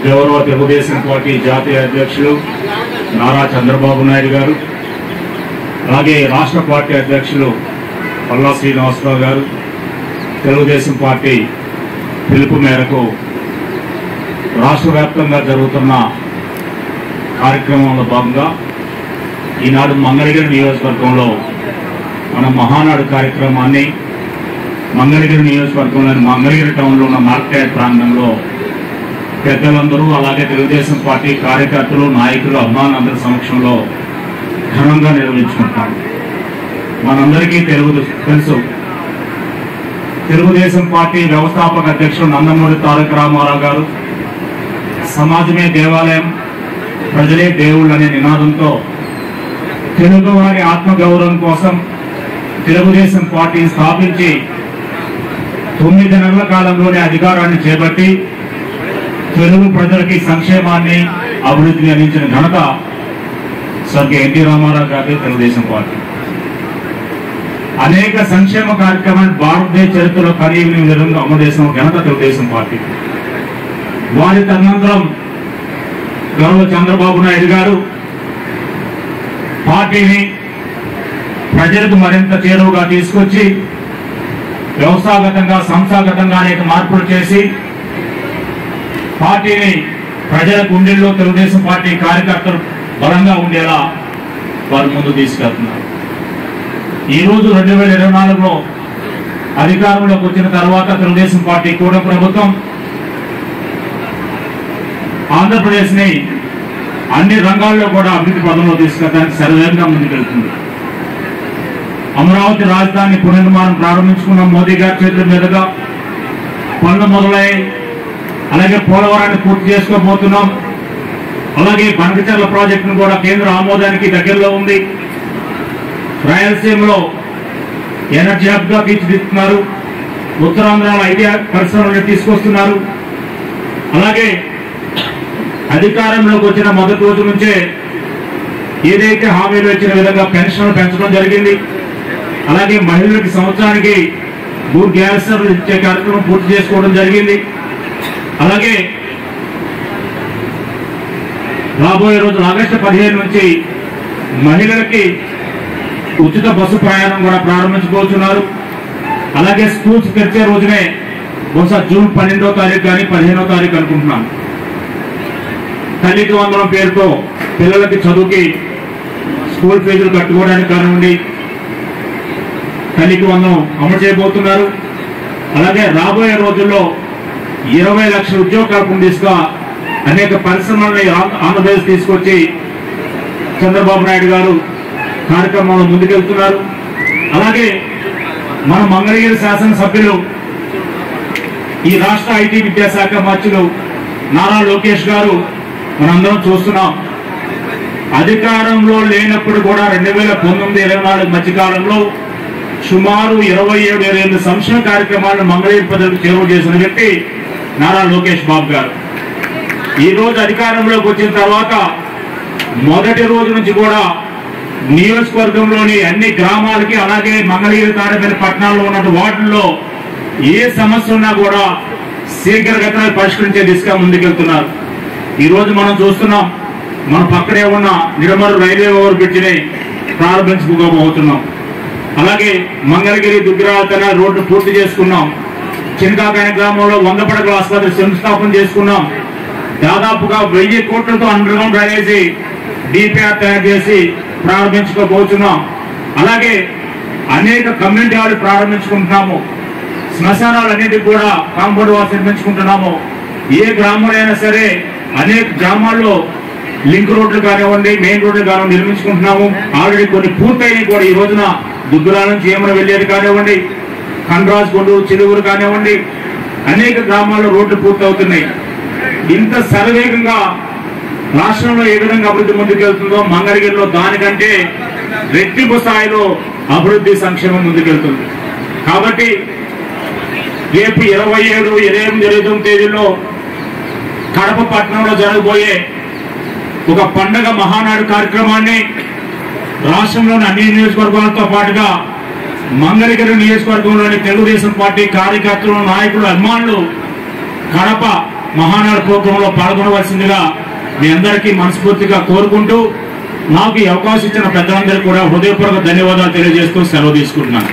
గౌరవ తెలుగుదేశం పార్టీ జాతీయ అధ్యక్షులు నారా చంద్రబాబు నాయుడు గారు, అలాగే రాష్ట్ర పార్టీ అధ్యక్షులు పల్లా శ్రీనివాసరావు గారు తెలుగుదేశం పార్టీ పిలుపు మేరకు రాష్ట్ర వ్యాప్తంగా జరుగుతున్న కార్యక్రమంలో భాగంగా ఈనాడు మంగళగిరి నియోజకవర్గంలో మన మహానాడు కార్యక్రమాన్ని మంగళగిరి నియోజకవర్గంలోని మంగళగిరి టౌన్లో ఉన్న మార్కెట్ ప్రాంగణంలో పెద్దలందరూ అలాగే తెలుగుదేశం పార్టీ కార్యకర్తలు, నాయకులు, అభిమానులందరి సమక్షంలో ఘనంగా నిర్వహించుకుంటాం. మనందరికీ తెలుసు, తెలుగుదేశం పార్టీ వ్యవస్థాపక అధ్యక్షుడు నందమూరి తారక రామారావు గారు సమాజమే దేవాలయం, ప్రజలే దేవుళ్ళు అనే నినాదంతో తెలుగువారి ఆత్మగౌరవం కోసం తెలుగుదేశం పార్టీని స్థాపించి 9 నెలల కాలంలోనే అధికారాన్ని చేపట్టి తెలుగు ప్రజలకి సంక్షేమాన్ని, అభివృద్ధిని అందించిన ఘనత స్వర్గీయ ఎన్టీ రామారావు గారి తెలుగుదేశం పార్టీ. అనేక సంక్షేమ కార్యక్రమాలు భారతదేశ చరిత్రలో ఖరీదు విధంగా అమలు ఘనత తెలుగుదేశం పార్టీ. వారి తదనంతరం గౌరవ చంద్రబాబు నాయుడు గారు పార్టీని ప్రజలకు మరింత చేరువుగా తీసుకొచ్చి వ్యవస్థాగతంగా, సంస్థాగతంగా అనేక మార్పులు చేసి పార్టీని ప్రజల గుండెల్లో తెలుగుదేశం పార్టీ కార్యకర్తలు బలంగా ఉండేలా వారు ముందు తీసుకెళ్తున్నారు. ఈరోజు 2024లో అధికారంలోకి వచ్చిన తర్వాత తెలుగుదేశం పార్టీ కూడా ప్రభుత్వం ఆంధ్రప్రదేశ్ ని అన్ని రంగాల్లో కూడా అభివృద్ధి పదంలో తీసుకెళ్ళడానికి సర్వేగా ముందుకెళ్తుంది. అమరావతి రాజధాని పునర్నిర్మాణం ప్రారంభించుకున్న మోదీ గారి చేతుల మీదుగా పనులు మొదలయ్యాయి. అలాగే పోలవరాన్ని పూర్తి చేసుకోబోతున్నాం. అలాగే బనకచర్ల ప్రాజెక్టును కూడా కేంద్ర ఆమోదానికి దగ్గరలో ఉంది. రాయలసీమలో ఎనర్జీ హబ్ గా తీర్చిదిద్దుతున్నారు. ఉత్తరాంధ్రలో ఐటీ పరిశ్రమలను తీసుకొస్తున్నారు. అలాగే అధికారంలోకి వచ్చిన మొదటి రోజు నుంచే ఏదైతే హామీలు ఇచ్చిన విధంగా పెన్షన్లు పెంచడం జరిగింది. అలాగే మహిళలకు సంవత్సరానికి 3 గ్యాస్ సబ్సిడీలు ఇచ్చే కార్యక్రమం పూర్తి చేసుకోవడం జరిగింది. అలాగే రాబోయే రోజు ఆగస్టు 15 నుంచి మహిళలకి ఉచిత బస్సు ప్రయాణం కూడా ప్రారంభించుకోవచ్చున్నారు. అలాగే స్కూల్స్ తెరిచే రోజునే బహుశా జూన్ 12వ తారీఖు కానీ 15వ తారీఖు అనుకుంటున్నాను. తల్లికి వందనం పేరుతో పిల్లలకి చదువుకి స్కూల్ ఫీజులు కట్టుకోవడానికి కానివ్వండి, తల్లికి వందనం అమలు చేయబోతున్నారు. అలాగే రాబోయే రోజుల్లో 20 లక్షల ఉద్యోగ కల్పన దిశగా అనేక పరిశ్రమలని ఆంధ్రప్రదేశ్ తీసుకొచ్చి చంద్రబాబు నాయుడు గారు కార్యక్రమంలో ముందుకెళ్తున్నారు. అలాగే మన మంగళగిరి శాసనసభ్యులు, ఈ రాష్ట్ర ఐటీ విద్యాశాఖ మంత్రులు నారా లోకేష్ గారు మనందరం చూస్తున్నాం. అధికారంలో లేనప్పుడు కూడా 2019-24 మధ్యకాలంలో సుమారు 27-28 సంక్షేమ కార్యక్రమాలను మంగళగిరి ప్రజలకు చేరువ చేసిన వ్యక్తి నారా లోకేష్ బాబు గారు. ఈ రోజు అధికారంలోకి వచ్చిన తర్వాత మొదటి రోజు నుంచి కూడా నియోజకవర్గంలోని అన్ని గ్రామాలకి, అలాగే మంగళగిరి, తాడేపల్లి పట్టణాల్లో ఉన్న వార్డుల్లో ఏ సమస్య ఉన్నా కూడా శీఘ్రగతిన పరిష్కరించే దిశగా ముందుకెళ్తున్నారు. ఈ రోజు మనం చూస్తున్నాం, మన పక్కనే ఉన్న నిడమరు రైల్వే ఓవర్ బ్రిడ్జ్ ని ప్రారంభించుకోబోతున్నాం. అలాగే మంగళగిరి దుగ్గిరాల రోడ్డు పూర్తి చేసుకున్నాం. చినకాకాయ గ్రామంలో 100 పడకల ఆసుపత్రి శంకుస్థాపన చేసుకున్నాం. దాదాపుగా 1000 కోట్లతో అండర్ గ్రౌండ్ డ్రైనేజీ డిపిఆర్ తయారు చేసి ప్రారంభించుకోబోతున్నాం. అలాగే అనేక కమ్యూనిటీ హాల్ ప్రారంభించుకుంటున్నాము. శ్మశానాలన్నిటికీ కూడా కాంపౌండ్ వాల్స్ నిర్మించుకుంటున్నాము. ఏ గ్రామంలో అయినా సరే అనేక గ్రామాల్లో లింక్ రోడ్లు కానివ్వండి, మెయిన్ రోడ్లు కానివ్వండి నిర్మించుకుంటున్నాము. ఆల్రెడీ కొన్ని పూర్తయినాయి కూడా. ఈ రోజున దుగ్గురాల నుంచి ఏమైనా వెళ్ళేది కానివ్వండి, కండ్రాజ్ కొండూరు, చిలువురు కానివ్వండి, అనేక గ్రామాల్లో రోడ్లు పూర్తవుతున్నాయి. ఇంత శరవేగంగా రాష్ట్రంలో ఏ విధంగా అభివృద్ధి ముందుకెళ్తుందో మంగళగిరిలో దానికంటే రెట్టింపు స్థాయిలో అభివృద్ధి, సంక్షేమం ముందుకెళ్తుంది. కాబట్టి రేపు 27, 28, 29 తేదీల్లో కడప పట్టణంలో జరగబోయే ఒక పండగ మహానాడు కార్యక్రమాన్ని రాష్ట్రంలోని అన్ని నియోజకవర్గాలతో పాటుగా మంగళగిరి నియోజకవర్గంలోని తెలుగుదేశం పార్టీ కార్యకర్తలు, నాయకులు, అభిమానులు కడప మహానాడు ప్రోగ్రాంలో పాల్గొనవలసిందిగా మీ అందరికీ మనస్ఫూర్తిగా కోరుకుంటూ నాకు ఈ అవకాశం ఇచ్చిన పెద్దలందరికీ కూడా హృదయపూర్వక ధన్యవాదాలు తెలియజేస్తూ సెలవు తీసుకుంటున్నాను.